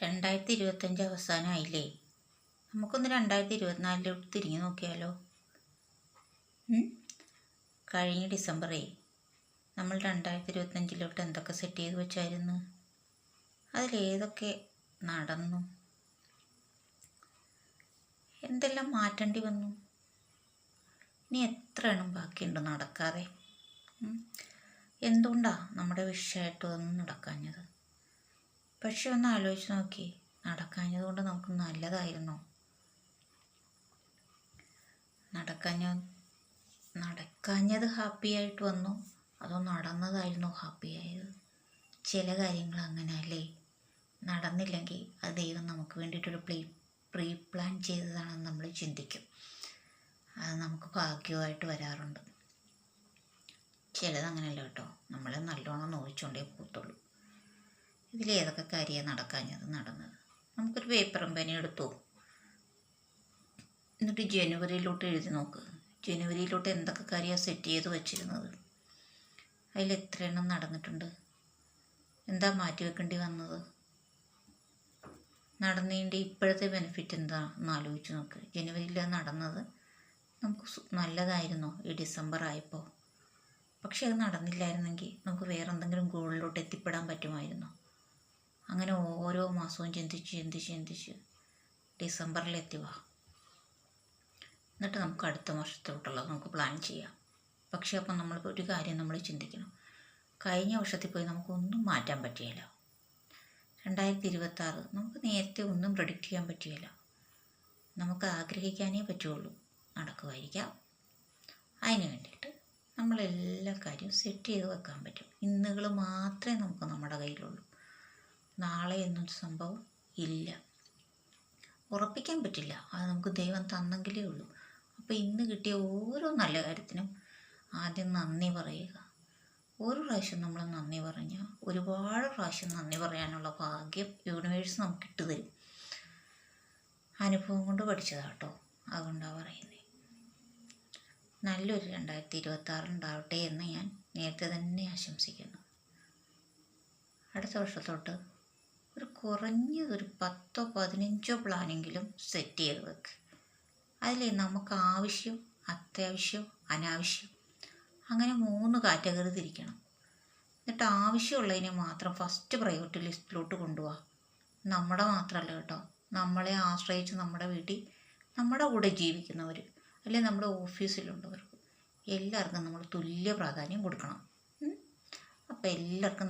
2025 അവസാനമായില്ലേ? നമുക്കൊന്ന് 2024 തിരിഞ്ഞു നോക്കിയാലോ? കഴിഞ്ഞ ഡിസംബറേ നമ്മൾ 2025 എന്തൊക്കെ സെറ്റ് ചെയ്ത് വെച്ചായിരുന്നു? അതിലേതൊക്കെ നടന്നു? എന്തെല്ലാം മാറ്റേണ്ടി വന്നു? ഇനി എത്ര എണ്ണം ബാക്കിയുണ്ട് നടക്കാതെ? എന്തുകൊണ്ടാണ് നമ്മുടെ വിഷയമായിട്ടൊന്നും നടക്കാഞ്ഞത്? പക്ഷെ ഒന്ന് ആലോചിച്ച് നോക്കി, നടക്കാഞ്ഞത് കൊണ്ട് നമുക്ക് നല്ലതായിരുന്നോ? നടക്കാഞ്ഞത് ഹാപ്പി ആയിട്ട് വന്നു, അതോ നടന്നതായിരുന്നു ഹാപ്പി ആയത്? ചില കാര്യങ്ങൾ അങ്ങനെ അല്ലേ, നടന്നില്ലെങ്കിൽ അത് ദൈവം നമുക്ക് വേണ്ടിയിട്ടൊരു പ്രീ പ്ലാൻ ചെയ്തതാണെന്ന് നമ്മൾ ചിന്തിക്കും. അത് നമുക്ക് ഭാഗ്യമായിട്ട് വരാറുണ്ട്. ചിലതങ്ങനെയല്ല കേട്ടോ, നമ്മളെ നല്ലോണം നോവിച്ചുകൊണ്ടേ പോകത്തുള്ളൂ. ഇതിലേതൊക്കെ കാര്യമാണ് നടന്നത്? നമുക്കൊരു പേപ്പറും പേനയും എടുത്തു, എന്നിട്ട് ജനുവരിയിലോട്ട് എഴുതി നോക്ക്. ജനുവരിയിലോട്ട് എന്തൊക്കെ കാര്യമാണ് സെറ്റ് ചെയ്ത് വച്ചിരുന്നത്? അതിൽ എത്ര എണ്ണം നടന്നിട്ടുണ്ട്? എന്താ മാറ്റി വെക്കേണ്ടി വന്നത്? നടന്നതിൻ്റെ ഇപ്പോഴത്തെ ബെനിഫിറ്റ് എന്താ എന്ന് ആലോചിച്ച് നോക്ക്. ജനുവരിയിൽ നടന്നത് നമുക്ക് നല്ലതായിരുന്നോ ഈ ഡിസംബർ ആയപ്പോൾ? പക്ഷെ അത് നടന്നില്ലായിരുന്നെങ്കിൽ നമുക്ക് വേറെ എന്തെങ്കിലും ഗോളിലോട്ട് എത്തിപ്പെടാൻ പറ്റുമായിരുന്നോ? അങ്ങനെ ഓരോ മാസവും ചിന്തിച്ച് ഡിസംബറിലെത്തി വാ. എന്നിട്ട് നമുക്ക് അടുത്ത വർഷത്തോട്ടുള്ളത് നമുക്ക് പ്ലാൻ ചെയ്യാം. പക്ഷെ അപ്പം നമ്മൾ ഒരു കാര്യം നമ്മൾ ചിന്തിക്കണം, കഴിഞ്ഞ വർഷത്തിൽ പോയി നമുക്കൊന്നും മാറ്റാൻ പറ്റിയില്ല. 2026 നമുക്ക് നേരത്തെ ഒന്നും പ്രെഡിക്റ്റ് ചെയ്യാൻ പറ്റിയില്ല. നമുക്ക് ആഗ്രഹിക്കാനേ പറ്റുള്ളൂ, നടക്കുമായിരിക്കാം. അതിന് വേണ്ടിയിട്ട് നമ്മളെല്ലാ കാര്യവും സെറ്റ് ചെയ്ത് വെക്കാൻ പറ്റും. ഇന്നുകൾ മാത്രമേ നമുക്ക് നമ്മുടെ കയ്യിലുള്ളൂ. നാളെ എന്നൊരു സംഭവം ഇല്ല, ഉറപ്പിക്കാൻ പറ്റില്ല. അത് നമുക്ക് ദൈവം തന്നെങ്കിലേ ഉള്ളൂ. അപ്പോൾ ഇന്ന് കിട്ടിയ ഓരോ നല്ല കാര്യത്തിനും ആദ്യം നന്ദി പറയുക. ഒരു പ്രാവശ്യം നമ്മൾ നന്ദി പറഞ്ഞാൽ ഒരുപാട് പ്രാവശ്യം നന്ദി പറയാനുള്ള ഭാഗ്യം യൂണിവേഴ്സ് നമുക്ക് ഇട്ട് തരും. അനുഭവം കൊണ്ട് പഠിച്ചതാട്ടോ, അതുകൊണ്ടാണ് പറയുന്നത്. നല്ലൊരു 2026 ഉണ്ടാവട്ടെ എന്ന് ഞാൻ നേരത്തെ തന്നെ ആശംസിക്കുന്നു. അടുത്ത വർഷത്തോട്ട് കുറഞ്ഞതൊരു 10 15 പ്ലാനെങ്കിലും സെറ്റ് ചെയ്ത് വെക്ക്. അതിൽ നമുക്ക് ആവശ്യം, അത്യാവശ്യം, അനാവശ്യം, അങ്ങനെ 3 കാറ്റഗറി തിരിക്കണം. എന്നിട്ട് ആവശ്യമുള്ളതിനെ മാത്രം ഫസ്റ്റ് പ്രയോറിറ്റി ലിസ്റ്റിലോട്ട് കൊണ്ടുപോകാം. നമ്മുടെ മാത്രമല്ല കേട്ടോ, നമ്മളെ ആശ്രയിച്ച് നമ്മുടെ വീട്ടിൽ നമ്മുടെ കൂടെ ജീവിക്കുന്നവർ, അല്ലെങ്കിൽ നമ്മുടെ ഓഫീസിലുള്ളവർക്ക് എല്ലാവർക്കും നമ്മൾ തുല്യ പ്രാധാന്യം കൊടുക്കണം. അപ്പോൾ എല്ലാവർക്കും